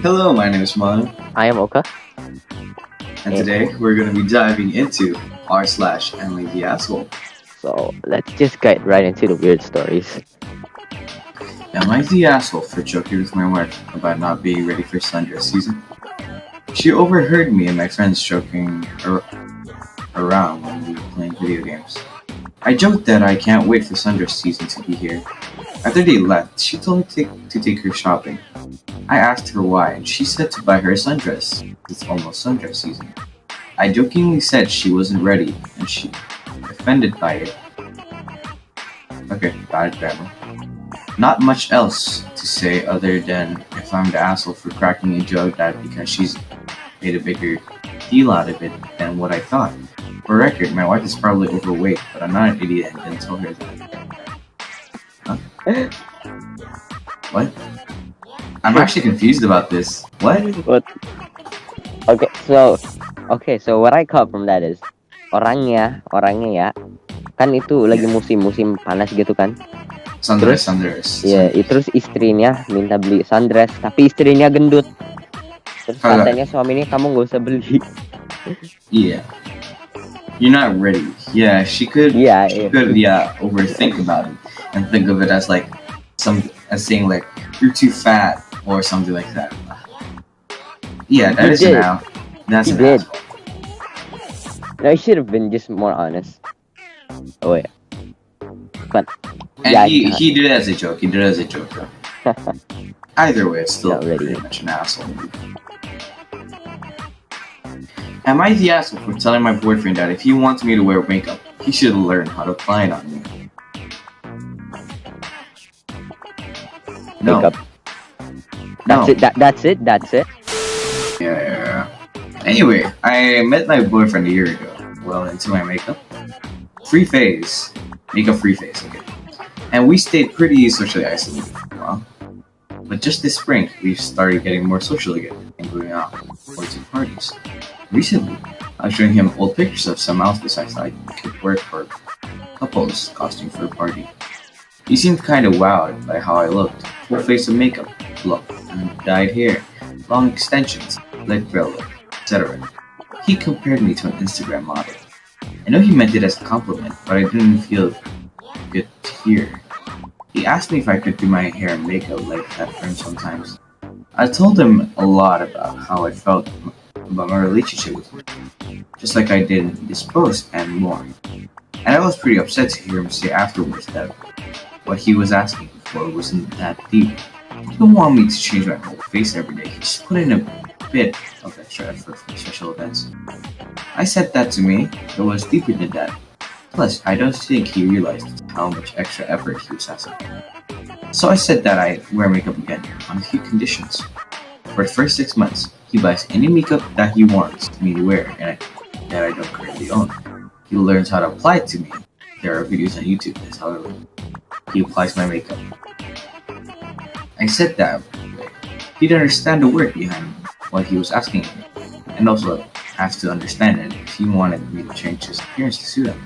Hello, my name is Manu, I am Oka. and today we're going to be diving into r/Emily the Asshole. So let's just get right into the weird stories. Am I the asshole for joking with my wife about not being ready for sundress season? She overheard me and my friends joking around when we were playing video games. I joked that I can't wait for sundress season to be here. After they left, she told me to take her shopping. I asked her why, and she said to buy her a sundress. It's almost sundress season. I jokingly said she wasn't ready, and she offended by it. Okay, got it, grandma. Not much else to say other than if I'm the asshole for cracking a joke that because she's made a bigger deal out of it than what I thought. For record, my wife is probably overweight, but I'm not an idiot and didn't tell her that. Huh? What? I'm actually confused about this. What? What? Okay, so what I caught from that is orangnya ya, kan itu lagi musim panas gitu kan. Sundress. Iya, terus istrinya minta beli sundress, tapi istrinya gendut. Terus katanya suaminya kamu gak usah beli. Yeah. You're not ready. Yeah, she could overthink about it and think of it as like saying like you're too fat or something like that. Yeah, that is an out. That's an asshole. No, I should have been just more honest. Oh yeah. But and he did it as a joke. Though. Either way, it's still pretty much an asshole. Am I the asshole for telling my boyfriend that if he wants me to wear makeup, he should learn how to apply it on me? No. Makeup. That's it. Yeah. Anyway, I met my boyfriend a year ago. Well, into my makeup free phase. Okay. And we stayed pretty socially isolated for a while. But just this spring, we started getting more social again and going out or to parties. Recently, I was showing him old pictures of some outfits I thought could work for couples costume for a party. He seemed kind of wowed by how I looked. Full face of makeup, look, and dyed hair, long extensions, leg velvet, etc. He compared me to an Instagram model. I know he meant it as a compliment, but I didn't feel good to hear. He asked me if I could do my hair and makeup like that for him sometimes. I told him a lot about how I felt about my relationship with him, just like I did in this post and more. And I was pretty upset to hear him say afterwards that what he was asking for wasn't that deep. He didn't want me to change my whole face every day. He just put in a bit of extra effort for special events. I said that to me, it was deeper than that. Plus, I don't think he realized how much extra effort he was asking. So I said that I wear makeup again, on a few conditions. For the first 6 months, he buys any makeup that he wants me to wear and that I don't currently own. He learns how to apply it to me. There are videos on YouTube, that's how he applies my makeup. I said that he'd understand the work behind what he was asking me, and also has to understand it if he wanted me to change his appearance to suit him.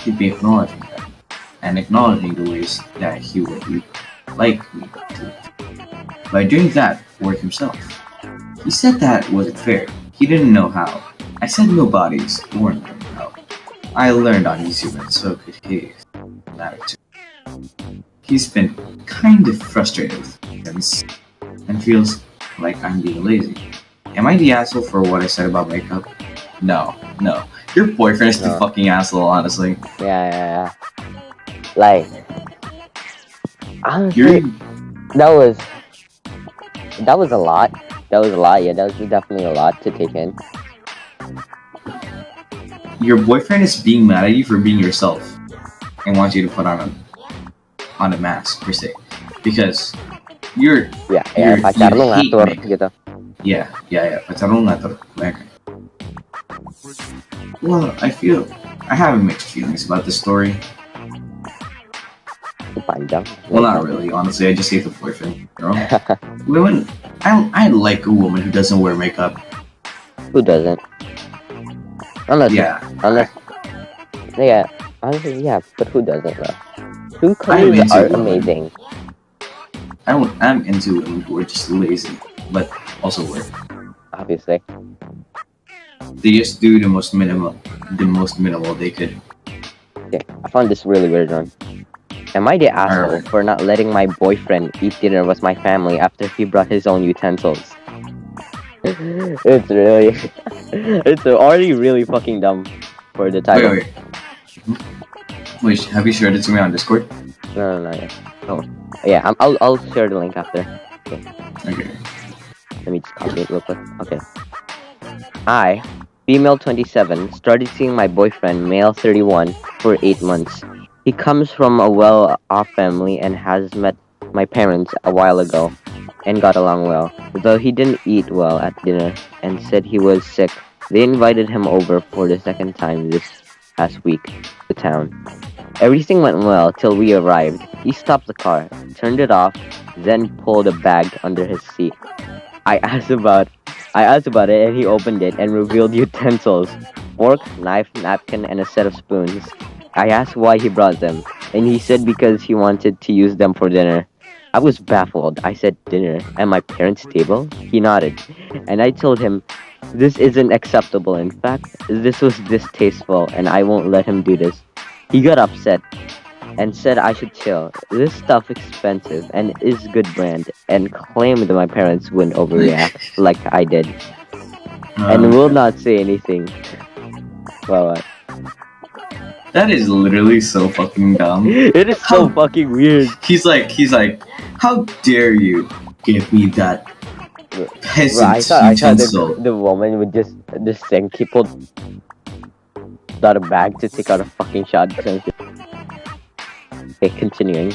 He'd be acknowledging that, and acknowledging the ways that he would like me to. By doing that work himself. He said that wasn't fair. He didn't know how. I said nobody's born learning how. I learned on YouTube and so could he. Matter too. He's been kind of frustrated with me since and feels like I'm being lazy. Am I the asshole for what I said about makeup? No. Your boyfriend is the fucking asshole, honestly. Yeah. Like, honestly, that was a lot. Yeah, that was definitely a lot to take in. Your boyfriend is being mad at you for being yourself and wants you to put on a mask per se, because you're pacar lu ngatur gitu. Yeah, pacar lu ngatur. Well, I have mixed feelings about this story. Well, not really. Honestly, I just hate the boyfriend. I like a woman who doesn't wear makeup. Who doesn't? Honestly, but who doesn't though? Who colors are amazing. I'm into women who are just lazy. but also work. Obviously. They just do the most minimal they could. Okay, I found this really weird one. Am I the asshole Alright. for not letting my boyfriend eat dinner with my family after he brought his own utensils? It's really... it's already really fucking dumb for the title. Wait, have you shared it to me on Discord? No, yeah. Oh, yeah, I'll share the link after. Okay. Okay. Let me just copy it real quick. Okay. I, female 27, started seeing my boyfriend, male 31, for 8 months. He comes from a well-off family and has met my parents a while ago and got along well. Though he didn't eat well at dinner and said he was sick, they invited him over for the second time this past week to town. Everything went well till we arrived. He stopped the car, turned it off, then pulled a bag under his seat. I asked about it and he opened it and revealed utensils. Fork, knife, napkin, and a set of spoons. I asked why he brought them, and he said because he wanted to use them for dinner. I was baffled. I said, dinner? At my parents' table? He nodded, and I told him, this isn't acceptable. In fact, this was distasteful, and I won't let him do this. He got upset and said I should chill. This stuff expensive and is good brand, and claimed that my parents wouldn't overreact like I did, and will not say anything. Well, that is literally so fucking dumb. It is so fucking weird. He's like, how dare you give me that peasant utensil? The woman would just think he pulled out a bag to take out a fucking shotgun. Okay, continuing.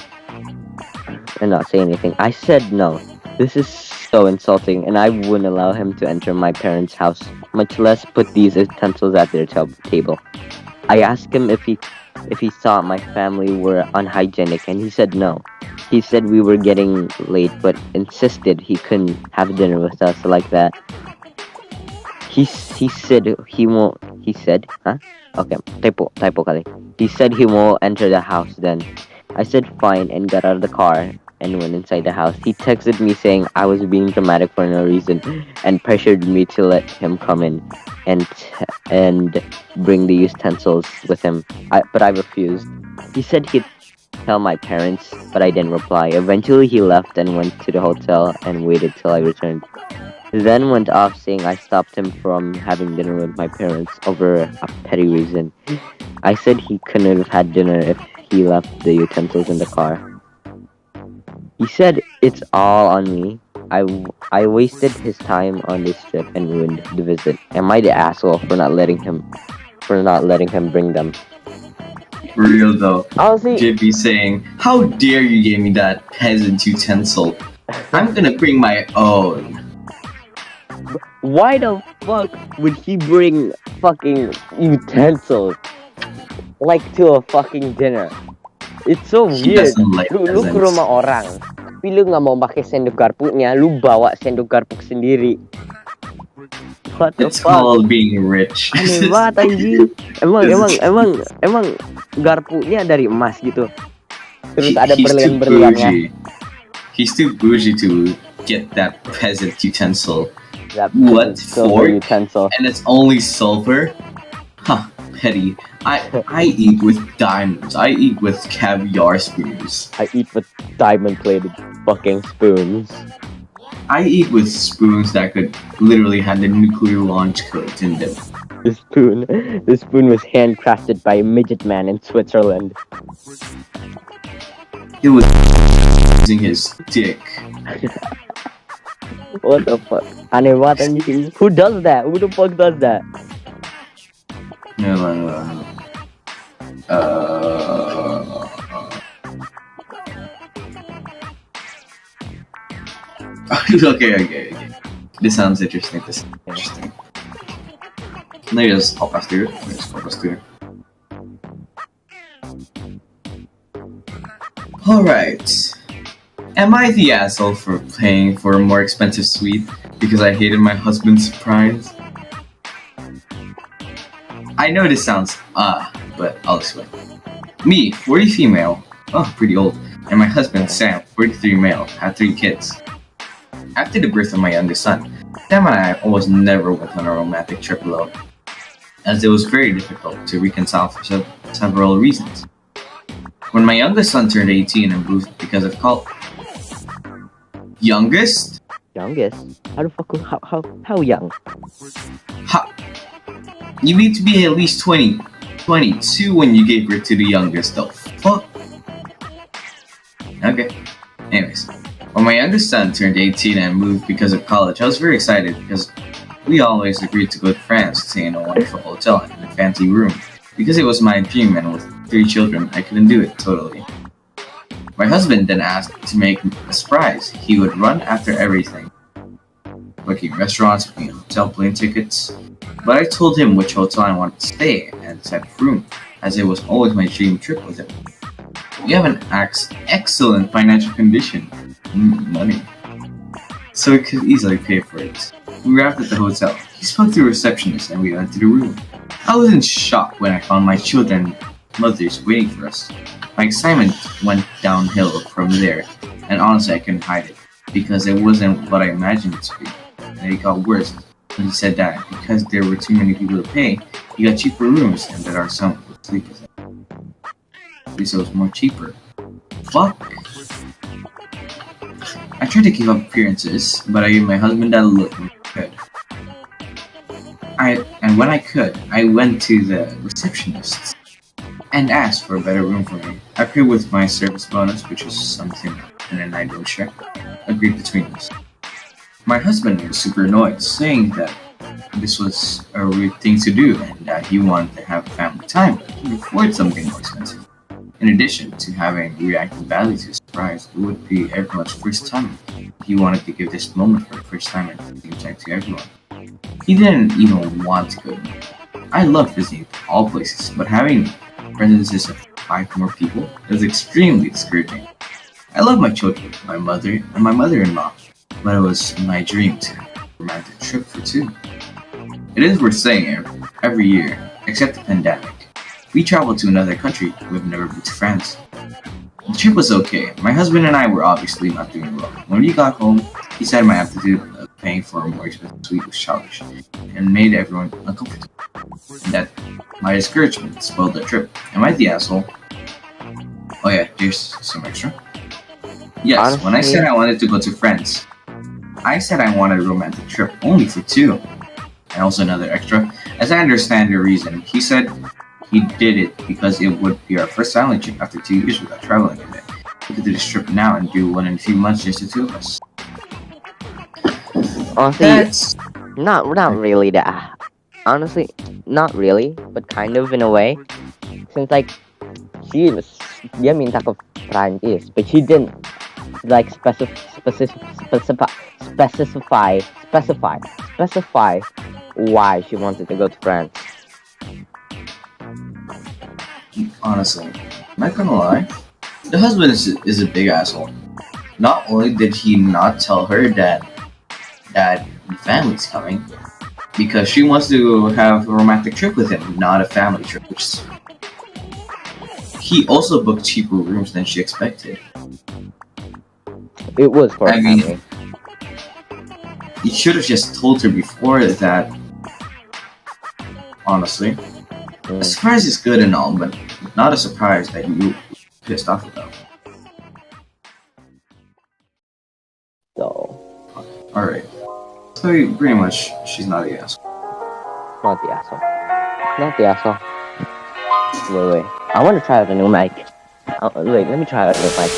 And not say anything. I said no. This is so insulting, and I wouldn't allow him to enter my parents' house, much less put these utensils at their table. I asked him if he thought my family were unhygienic, and he said no. He said we were getting late, but insisted he couldn't have dinner with us like that. He said he won't. He said, huh? Okay, typo kali. He said he won't enter the house then. I said fine and got out of the car and went inside the house. He texted me saying I was being dramatic for no reason and pressured me to let him come in and bring the utensils with him. But I refused. He said he'd tell my parents, but I didn't reply. Eventually he left and went to the hotel and waited till I returned. Then went off saying I stopped him from having dinner with my parents over a petty reason. I said he couldn't have had dinner if he left the utensils in the car. He said it's all on me. I wasted his time on this trip and ruined the visit. Am I the asshole for not letting him bring them? Real though. Honestly, JP saying, how dare you give me that peasant utensil? I'm gonna bring my own. Why the fuck would he bring fucking utensils like to a fucking dinner? It's so He weird. doesn't like Lu ke rumah orang, tapi lu nggak mau pakai sendok garpunya, lu bawa sendok garpu sendiri. What the It's fuck? called being rich. Aneh banget anjing. Emang garpunya dari emas gitu. Terus ada berlian-berliannya. He's too bougie to get that peasant utensil. That What for? Utensil. And it's only silver? Huh, petty. I eat with diamonds. I eat with caviar spoons. I eat with diamond-plated fucking spoons. I eat with spoons that could literally have the nuclear launch codes in them. The spoon was handcrafted by a midget man in Switzerland. It was using his dick. What the fuck? Aneh banget anjing. Who does that? Who the fuck does that? No. Okay. This sounds interesting. Let me just hop us through. Alright. Am I the asshole for paying for a more expensive suite because I hated my husband's surprise? I know this sounds but I'll explain. Me, 40 female, pretty old, and my husband Sam, 43 male, had 3 kids. After the birth of my youngest son, Sam and I almost never went on a romantic trip alone, as it was very difficult to reconcile for several reasons. When my youngest son turned 18 and moved because of college. Youngest? Youngest? How the fuck? How young? Ha! You need to be at least 22 when you gave birth to the youngest, though. Fuck. Okay. Anyways, when my youngest son turned 18 and moved because of college, I was very excited because we always agreed to go to France to stay in a wonderful hotel in a fancy room. Because it was my dream, and with 3 children, I couldn't do it totally. My husband then asked to make a surprise. He would run after everything, booking restaurants, booking hotel plane tickets. But I told him which hotel I wanted to stay and the type of room, as it was always my dream trip with him. We have an excellent financial condition, money, so we could easily pay for it. We arrived at the hotel. He spoke to the receptionist and we went to the room. I was in shock when I found my children mothers waiting for us. My excitement went downhill from there, and honestly I couldn't hide it, because it wasn't what I imagined it to be. And it got worse when he said that because there were too many people to pay, he got cheaper rooms and that our son would sleep with him. At least it was more cheaper. Fuck. I tried to keep up appearances, but I gave my husband that look when I could. When I could, I went to the receptionist and asked for a better room for me. I paid with my service bonus, which was something and I don't share, agreed between us. My husband was super annoyed, saying that this was a weird thing to do and that he wanted to have family time, but he could afford something more expensive. In addition to having reacted badly to his surprise, it would be everyone's first time. He wanted to give this moment for the first time and at the same time to everyone. He didn't even want to go. I love visiting all places, but having residences of 5 more people is extremely discouraging. I love my children, my mother, and my mother-in-law, but it was my dream to have a romantic trip for 2. It is worth saying every year, except the pandemic, we traveled to another country. We've never been to France. The trip was okay. My husband and I were obviously not doing well. When we got home, he said my attitude of paying for a more expensive suite was childish and made everyone uncomfortable. And that my discouragement spoiled the trip. Am I the asshole? Oh yeah, here's some extra. Yes, honestly, when I said I wanted to go to France, I said I wanted a romantic trip only for 2. And also another extra. As I understand the reason, he said he did it because it would be our first family trip after 2 years without traveling in it. We could do this trip now and do one in a few months, just the 2 of us. Honestly, that's not really that. Honestly, not really, but kind of in a way. Since like dia minta ke Prancis, but she didn't like specify why she wanted to go to France. Honestly, I'm not gonna lie, the husband is a big asshole. Not only did he not tell her that the family's coming, because she wants to have a romantic trip with him, not a family trip, he also booked cheaper rooms than she expected. It was for a family. He should have just told her before that. Honestly, a surprise is good and all, but not a surprise that you pissed off about. So, alright. So pretty much, she's not the asshole. Not the asshole. Not the asshole. Wait. I want to try out a new mic. Wait, let me try out a new mic.